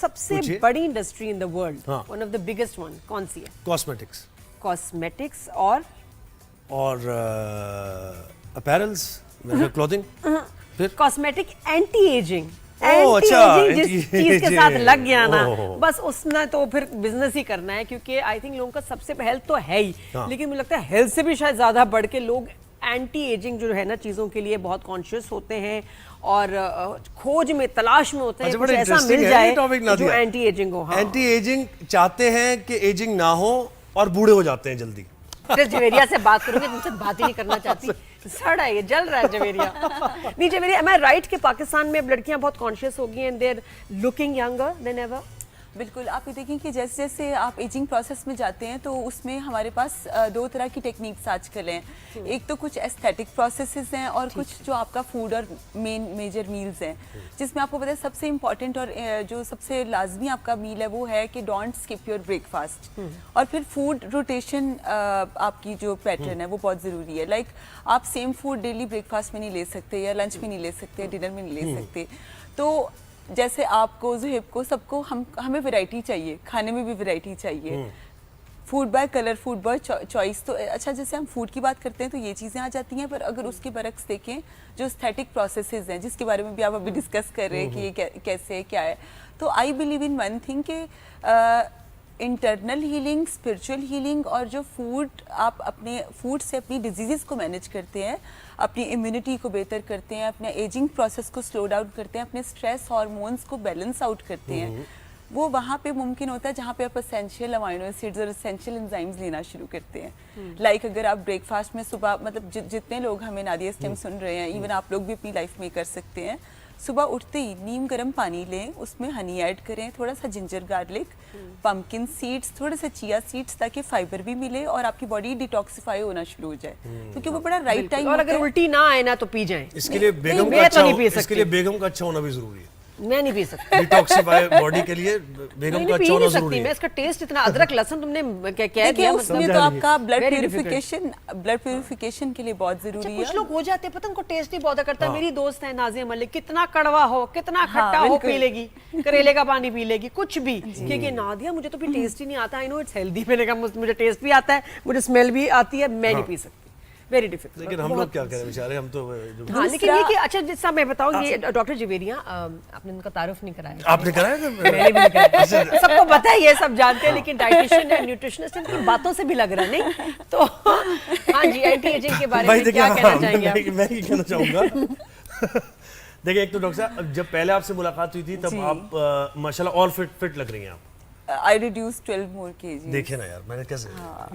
सबसे बड़ी industry in the world, one of the biggest one, कौन सी है? कॉस्मेटिक्स। कॉस्मेटिक्स और अपैरल्स, क्लोथिंग। फिर कॉस्मेटिक एंटी एजिंग। अच्छा, जिस चीज के साथ लग गया ना, बस उसने तो फिर बिजनेस ही करना है, क्योंकि आई थिंक लोगों का सबसे हेल्थ तो है ही, लेकिन मुझे लगता है हेल्थ से भी शायद ज्यादा बढ़ के लोग एंटी एजिंग जो है ना चीजों के लिए बहुत कॉन्शियस होते हैं और खोज में तलाश में होते हैं कुछ ऐसा मिल जाए जो एंटी एजिंग हो। एंटी एजिंग चाहते हैं कि एजिंग ना हो और बूढ़े हो जाते हैं जल्दी। जवेरिया से बात करूंगी, तुमसे बात ही नहीं करना चाहती। सड़ा है ये, जल रहा है जवेरिया। नहीं जवेरिया, एम आई राइट कि पाकिस्तान में अब लड़कियां बहुत कॉन्शियस हो गई हैं, they are looking younger than ever? बिल्कुल, आप ये देखें कि जैसे जैसे आप एजिंग प्रोसेस में जाते हैं तो उसमें हमारे पास दो तरह की टेक्निक्स आजकल हैं। एक तो कुछ एस्थेटिक प्रोसेसेस हैं और कुछ जो आपका फूड और मेजर मील्स हैं, जिसमें आपको पता है सबसे इम्पॉर्टेंट और जो सबसे लाजमी आपका मील है वो है कि डोंट स्किप योर ब्रेकफास्ट। और फिर फूड रोटेशन आपकी जो पैटर्न है वो बहुत ज़रूरी है। लाइक आप सेम फूड डेली ब्रेकफास्ट में नहीं ले सकते, या लंच में नहीं ले सकते, डिनर में नहीं ले सकते। तो जैसे आपको, ज़ुहैब को, सबको हमें वैरायटी चाहिए, खाने में भी वैरायटी चाहिए। Food by colour, food by choice. तो अच्छा, जैसे हम फूड की बात करते हैं तो ये चीज़ें आ जाती हैं, पर अगर उसके बरक्स देखें जो एस्थेटिक प्रोसेसेस हैं, जिसके बारे में भी आप अभी डिस्कस कर रहे हैं कि ये कैसे है, क्या है, तो I believe in one thing कि इंटरनल हीलिंग, स्पिरिचुअल हीलिंग, और जो फूड आप अपने फूड से अपनी डिजीज़ को मैनेज करते हैं, अपनी इम्यूनिटी को बेहतर करते हैं, अपने एजिंग प्रोसेस को स्लो डाउन करते हैं, अपने स्ट्रेस हार्मोन्स को बैलेंस आउट करते हैं, वो वहाँ पे मुमकिन होता है जहाँ पे आप एसेंशियल अमाइनो एसिड्स और एसेंशियल एंजाइम्स लेना शुरू करते हैं। लाइक अगर आप ब्रेकफास्ट में सुबह, मतलब जितने लोग हमें नादिया इस टाइम सुन रहे हैं, इवन आप लोग भी अपनी लाइफ में कर सकते हैं, सुबह उठते ही नीम गर्म पानी लें, उसमें हनी ऐड करें, थोड़ा सा जिंजर गार्लिक, पम्पकिन सीड्स, थोड़े से चिया सीड्स, ताकि फाइबर भी मिले और आपकी बॉडी डिटॉक्सिफाई होना शुरू हो जाए, क्योंकि वो बड़ा राइट टाइम। और अगर उल्टी ना आए ना तो पी जाएं। इसके लिए बेगम का अच्छा होना भी जरूरी है। मैं नहीं पी सकती, डिटॉक्सिफाई बॉडी के लिए बेगम का अच्छा होना जरूरी है। मैं इसका टेस्ट इतना अदरक लहसुन तुमने क्या दिया, उसमें तो आपका ब्लड प्यूरिफिकेशन के लिए बहुत जरूरी है। कुछ लोग हो जाते हैं, पता उनको टेस्ट नहीं बहुत करता। मेरी दोस्त है नाजिया मलिक, कितना कड़वा हो, कितना खट्टा हो, पी लेगी, करेले का पानी पी लेगी, कुछ भी, क्योंकि नादिया मुझे तो भी टेस्ट ही नहीं आता। आई नो इट्स हेल्दी, मैंने कहा मुझे टेस्ट भी आता है, मुझे स्मेल भी आती है, मैं नहीं पी सकती। Very difficult. लेकिन हम लोग क्या करें बेचारे, हम तो हाँ, लेकिन ये कि अच्छा, जैसा मैं बताऊं, ये डॉक्टर जवेरिया, आपने उनका तारुफ नहीं कराया। आपने कराया? मैंने भी नहीं कराया। सबको पता है, ये सब जानते हैं, लेकिन डाइटिशियन है, न्यूट्रिशनिस्ट, इनकी बातों से भी लग रहा नहीं। तो हाँ जी, एंटी एजिंग के बारे में क्या कहना चाहेंगे आप? मैं ही कहना चाहूंगा। देखिए, एक तो डॉक्टर साहब, जब पहले आपसे मुलाकात हुई थी तब आप माशाल्लाह और फिट लग रही हैं आप। I reduced 12 more kgs. देखे ना यार, मैंने कैसे?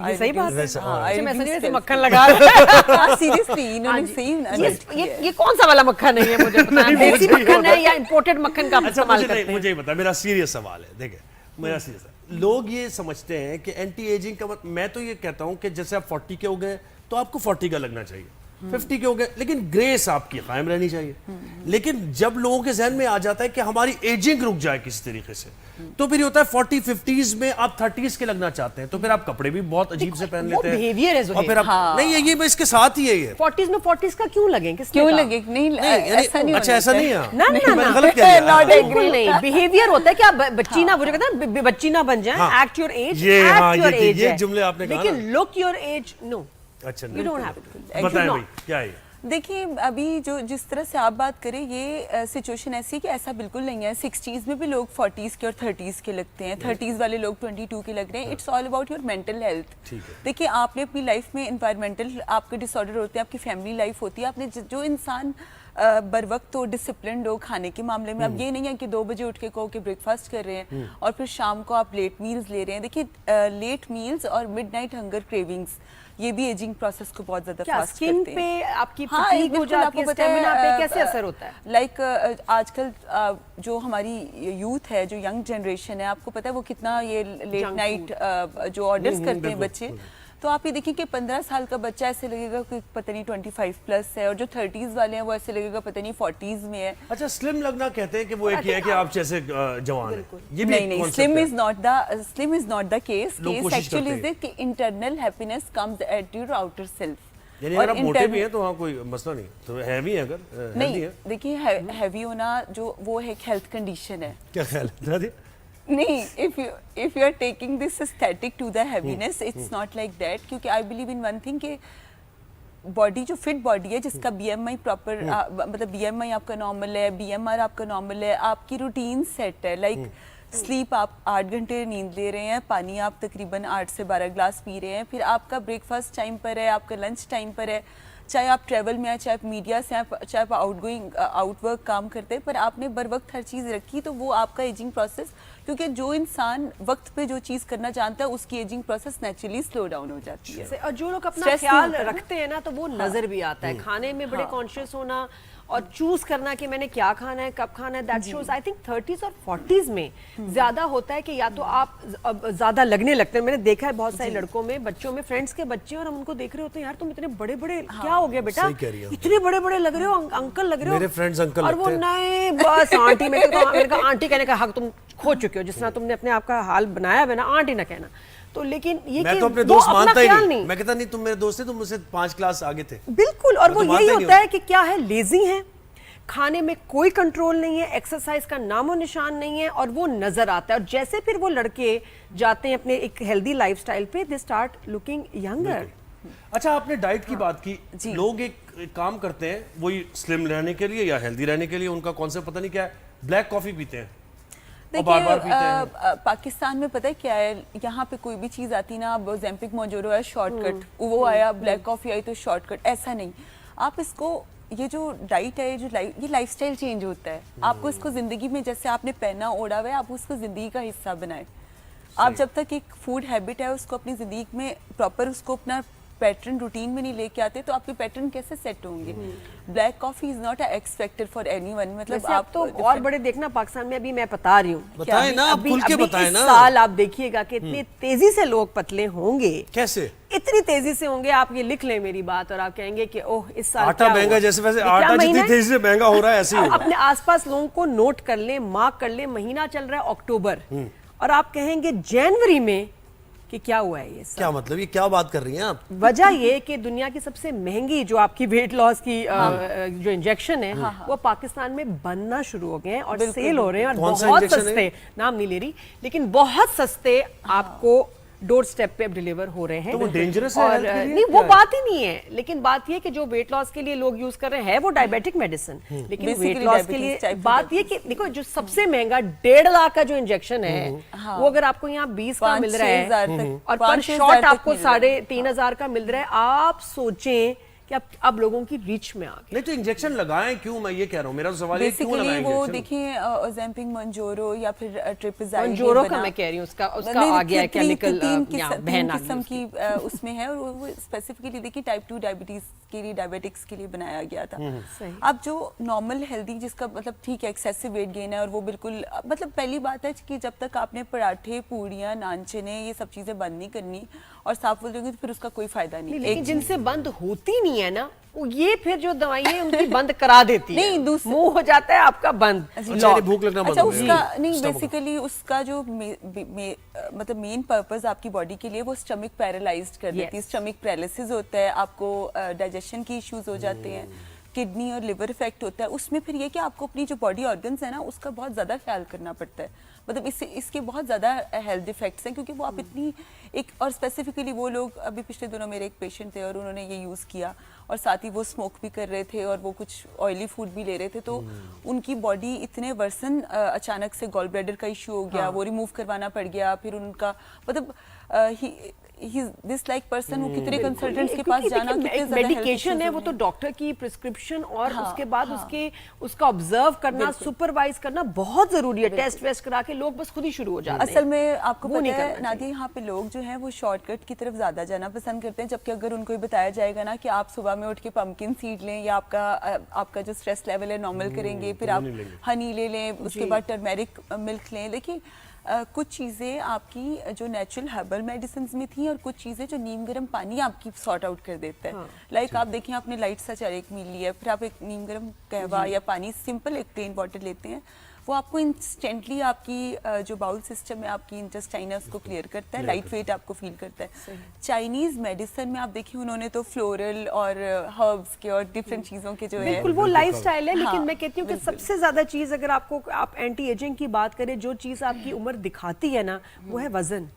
ये सही बात है। वैसे मक्खन लगा रहा। सीरियसली इन्होंने सही। ये कौन सा वाला मक्खन है, ये मुझे पता है। देसी मक्खन है या इंपोर्टेड मक्खन का इस्तेमाल करते हैं? मुझे ही पता, मेरा सीरियस सवाल है। देखिए, मेरा सीरियस है, लोग ये समझते हैं कि एंटी एजिंग का मैं तो ये कहता हूँ कि जैसे आप 40 के हो गए तो आपको 40 का लगना चाहिए, 50 के हो गए, लेकिन ग्रेस आपकी कायम रहनी चाहिए। लेकिन जब लोगों के जहन में आ जाता है कि हमारी एजिंग रुक जाए किसी तरीके से, तो फिर ये होता है 40-50s में आप 30s के लगना चाहते हैं, तो फिर आप कपड़े भी बहुत अजीब से पहन लेते हैं। बिहेवियर है, और फिर आप नहीं, ये इसके साथ ही है। 40s में 40s का क्यों लगे? क्यों लगे? नहीं, ऐसा नहीं। अच्छा, ऐसा नहीं है ना, गलत कह रहे हैं। बिल्कुल नहीं। बिहेवियर होता है कि आप बच्ची ना, मुझे कहता है बच्ची ना बन जाए। एक्ट योर एज, ये जुमले आपने कहा, लेकिन लुक योर एज नो। अच्छा, यू डोंट हैव इट। बताएं भाई क्या है? देखिए, अभी जिस तरह से आप बात करें, ये सिचुएशन ऐसी है कि ऐसा बिल्कुल नहीं है। 60s में भी लोग 40s के और 30s के लगते हैं, 30s वाले लोग 22 के लग रहे हैं। It's all about your mental health. देखिए, आपने अपनी लाइफ में एनवायरमेंटल आपके डिसऑर्डर होते हैं, आपकी फैमिली लाइफ होती है, आपने जो इंसान बर वक्त हो, डिसिप्लिन हो खाने के मामले में, अब ये नहीं है कि 2 बजे उठ के कहो कि ब्रेकफास्ट कर रहे हैं और फिर शाम को आप लेट मील्स ले रहे हैं। देखिए, लेट मील्स और मिडनाइट हंगर क्रेविंग्स, ये भी एजिंग प्रोसेस को बहुत ज्यादा फास्ट करते हैं। स्किन पे आपकी फटीग हो जाती है, स्टैमिना पे कैसे असर होता है? लाइक आजकल जो हमारी यूथ है, जो यंग जनरेशन है, आपको पता है वो कितना ये लेट नाइट जो ऑर्डर्स करते हैं बच्चे। तो आप ये देखिए कि 15 साल का बच्चा ऐसे लगेगा कि पता नहीं 25 प्लस है, और जो 30s वाले हैं वो ऐसे लगेगा पता नहीं 40s में है। अच्छा, स्लिम लगना कहते हैं कि वो एक है कि आप जैसे जवान हैं। ये भी नहीं, slim is not the case. Case actually is that कि internal happiness comes at your outer self. यानी अगर आप मोटे भी हैं तो वहाँ कोई मसला नहीं, तो हैवी है अगर नहीं। देखिए, हैवी होना जो वो है एक हेल्थ कंडीशन है। क्या ख्याल है? नहीं, if you are taking this aesthetic to the heaviness, it's not like that, क्योंकि I believe in one thing कि बॉडी जो फिट बॉडी है जिसका BMI प्रॉपर मतलब BMI आपका नॉर्मल है, BMR आपका नॉर्मल है, आपकी रूटीन सेट है, लाइक स्लीप आप 8 घंटे नींद ले रहे हैं, पानी आप तकरीबन 8 से 12 ग्लास पी रहे हैं, फिर आपका ब्रेकफास्ट टाइम पर है, आपका लंच टाइम पर है, चाहे आप ट्रैवल में हैं, चाहे आप मीडिया से हैं, चाहे आप आउटवर्क काम करते हैं, पर आपने बर वक्त हर चीज़ रखी, तो वो आपका एजिंग प्रोसेस, क्योंकि जो इंसान वक्त पे जो चीज़ करना जानता है उसकी ageing process naturally slow down हो जाती है। और जो लोग अपना Stress ख्याल नहीं होता ना। रखते हैं ना तो वो नजर भी आता है, खाने में बड़े कॉन्शियस होना और चूज करना कि मैंने क्या खाना है, कब खाना है, that shows I think 30s और 40s में ज्यादा होता है कि या तो आप अब ज्यादा लगने लगते हैं। मैंने देखा है बहुत सारे लड़कों में, बच्चों में, फ्रेंड्स के बच्चे, और हम उनको देख रहे होते हैं, यार तुम इतने बड़े बड़े क्या हो गया बेटा, सही कह रही हो। इतने बड़े बड़े लग रहे हो, अंकल लग रहे हो। मेरे friends uncle और वो लगते नए बस आंटी, मेरे को आंटी कहने का हक तुम खो चुके हो, जिस तरह तुमने अपने आप का हाल बनाया है ना, आंटी ना कहना। तो लेकिन ये मैं कि तो अपने वो दोस्त अपना मानता ही ख्याल नहीं, मैं कहता नहीं तुम मेरे दोस्त थे, तुम मुझसे 5 क्लास आगे थे। बिल्कुल। और मैं वो तो यही मानता ही होता नहीं है कि क्या है, लेजी है, खाने में कोई कंट्रोल नहीं है, एक्सरसाइज का नामो निशान नहीं है, और वो नजर आता है। और जैसे फिर वो लड़के जाते हैं अपने एक हेल्दी लाइफस्टाइल पे, दे स्टार्ट लुकिंग यंगर। अच्छा, आपने डाइट की बात की, लोग एक काम करते हैं वही स्लिम रहने के लिए या हेल्दी रहने के लिए, उनका कॉन्सेप्ट पता नहीं क्या है, ब्लैक कॉफी पीते हैं और बार-बार पीते हैं। पाकिस्तान में पता है क्या है, यहाँ पे कोई भी चीज़ आती ना, अब ओजेम्पिक मोजोरो है शॉर्टकट, वो आया, ब्लैक कॉफ़ी आई तो शॉर्टकट, ऐसा नहीं। आप इसको, ये जो डाइट है, ये लाइफस्टाइल चेंज होता है, आपको इसको ज़िंदगी में, जैसे आपने पहना ओढ़ा हुआ है, आप उसको ज़िंदगी का हिस्सा बनाए। आप जब तक एक फूड हैबिट है उसको अपनी ज़िंदगी में प्रॉपर उसको अपना पैटर्न रूटीन में नहीं लेके आते तो आपके पैटर्न कैसे सेट होंगे। Black coffee is not a x factor for anyone, मतलब आप तो और बड़े देखना पाकिस्तान में, अभी मैं बता रही हूँ, बताएं ना, आप खुल के बताएं इस ना। साल आप देखिएगा कि इतनी तेजी से लोग पतले होंगे, कैसे इतनी तेजी से होंगे, आप ये लिख लें मेरी बात, और आप कहेंगे कि ओह इस साल आटा क्या महंगा, हुआ? जैसे वैसे ये क्या आटा महीना जितनी है? तेजी से महंगा हो रहा है ऐसे ही होगा। अपने आसपास लोगों को नोट कर ले, मार्क कर ले, महीना चल रहा है अक्टूबर, और आप कहेंगे जनवरी में कि क्या हुआ है ये सब। क्या मतलब, ये क्या बात कर रही हैं आप? वजह ये कि दुनिया की सबसे महंगी जो आपकी वेट लॉस की जो इंजेक्शन है, वो पाकिस्तान में बनना शुरू हो गए हैं और सेल हो रहे हैं, और कौन सा बहुत इंजेक्शन है? सस्ते, नाम नहीं ले रही, लेकिन बहुत सस्ते आपको डोर स्टेप पे अब डिलीवर हो रहे हैं। तो वो dangerous है और health के लिए? नहीं, वो क्या है? बात ही नहीं है, लेकिन बात ये कि जो वेट लॉस के लिए लोग यूज कर रहे हैं वो डायबिटिक मेडिसिन, लेकिन वेट Basically लॉस के diabetes, लिए type two बात ये कि देखो, जो सबसे महंगा 1.5 लाख का जो इंजेक्शन है, वो अगर आपको यहाँ 20 का मिल रहा है और पर शॉट आपको 3,500 का मिल रहा है, आप सोचें कि अब लोगों की रीच में आ गए। नहीं तो इंजेक्शन लगाएं क्यों, मैं ये कह रहा हूँ, मेरा तो सवाल है क्यों बेसिकली लगाएं वो इंजेक्शन? देखिए ओजेम्पिक मंजोरो या फिर ट्रिपजाइल, मंजोरो का मैं कह रही हूँ, उसका आ गया है केमिकल, बहन आ किस्म की उसमें है, और वो स्पेसिफिकली देखिए टाइप 2 डायबिटीज के लिए, डायबिटिक्स के लिए बनाया गया था। अब जो नॉर्मल हेल्दी जिसका मतलब ठीक है एक्सेसिव वेट गेन है, और वो बिल्कुल, मतलब पहली बात है कि जब तक आपने पराठे, पूड़ियाँ, नान चने ये सब चीजें बंद नहीं करनी और साफ बोल दोगे तो फिर उसका कोई फायदा नहीं। लेकिन जिनसे बंद होती नहीं है ना, वो ये फिर जो दवाइयाँ उनकी बंद करा देती है, नहीं, मुंह हो जाता है आपका बंद। अच्छा, भूख लगना बंद अच्छा, हो गया। उसका नहीं, Stomach। बेसिकली उसका जो मतलब मेन पर्पस आपकी बॉडी के लिए वो स्टमक पैरालाइज्ड कर देती है, स्टमक पैरालिसिस होता है, आपको डाइजेशन की इश्यूज हो जाते हैं, किडनी और लिवर इफेक्ट होता है। उसमें फिर ये कि आपको अपनी जो बॉडी ऑर्गन्स है ना उसका बहुत ज़्यादा ख्याल करना पड़ता है, मतलब इसके बहुत ज़्यादा हेल्थ इफेक्ट्स हैं, क्योंकि वो आप इतनी एक, और स्पेसिफिकली वो लोग, अभी पिछले दिनों मेरे एक पेशेंट थे और उन्होंने ये यूज़ किया और साथ ही वो स्मोक भी कर रहे थे और वो कुछ ऑयली फूड भी ले रहे थे, तो उनकी बॉडी इतने वर्सन, अचानक से गॉल ब्लैडर का इशू हो गया, वो रिमूव करवाना पड़ गया, फिर उनका मतलब दिस लाइक पर्सन वो कितने कंसल्टेंट्स के पास जाना, कितने ज़्यादा मेडिकेशन है वो तो डॉक्टर की प्रिस्क्रिप्शन, और उसके बाद उसका ऑब्जर्व करना, सुपरवाइज करना बहुत जरूरी है। टेस्ट वेस्ट करा के लोग बस खुद ही शुरू हो जाते हैं। असल में आपको पता है नादिया, यहाँ पे लोग जो हैं वो शॉर्टकट की तरफ ज्यादा जाना पसंद करते हैं, जबकि अगर उनको ये बताया जाएगा ना कि आप सुबह में उठ के पंपकिन सीड लें, या आपका जो स्ट्रेस लेवल है नॉर्मल करेंगे, फिर आप हनी ले लें, उसके बाद टर्मेरिक मिल्क लें। देखिए कुछ चीज़ें आपकी जो नेचुरल हर्बल मेडिसिन में थी और कुछ चीज़ें जो नीम गर्म पानी आपकी सॉर्ट आउट कर देता है। लाइक आप देखें, आपने लाइट सा चाय एक मील लिया, फिर आप एक नीम गर्म कहवा या पानी सिंपल एक प्लेन वाटर लेते हैं, वो आपको इंस्टेंटली आपकी जो बाउल सिस्टम है आपकी इंटेस्टाइन है उसको क्लियर करता है, लाइट वेट आपको फील करता है। चाइनीज मेडिसिन में आप देखिए उन्होंने तो फ्लोरल और हर्ब्स के और डिफरेंट चीज़ों के जो है बिल्कुल वो लाइफस्टाइल है, लेकिन हाँ, मैं कहती हूँ कि सबसे ज्यादा चीज अगर आपको आप एंटी एजिंग की बात करें, जो चीज आपकी उम्र दिखाती है ना, वो है वजन।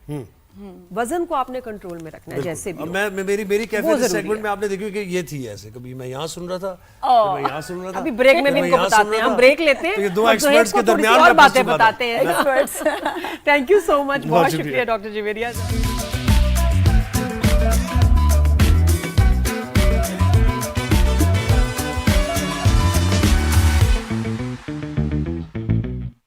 वजन को आपने कंट्रोल में रखना है जैसे भी अब हो। मेरी वो कैफे जरूरी सेगमेंट है। में आपने देखी कि ये थी ऐसे, कभी मैं यहाँ सुन रहा था, कभी मैं यहाँ सुन रहा था, अभी ब्रेक में भी कभी मैं इनको यहाँ बताते सुन हैं, रहा हम था। ब्रेक लेते हैं तो ये दो और एक्सपर्ट्स सुहेब के को थोड़ी सी दरमियान और मैं बातें पूछूंगा। बताते हैं experts. Thank you so much, बहुत शुक्रिया डॉक्टर जिवेरिया।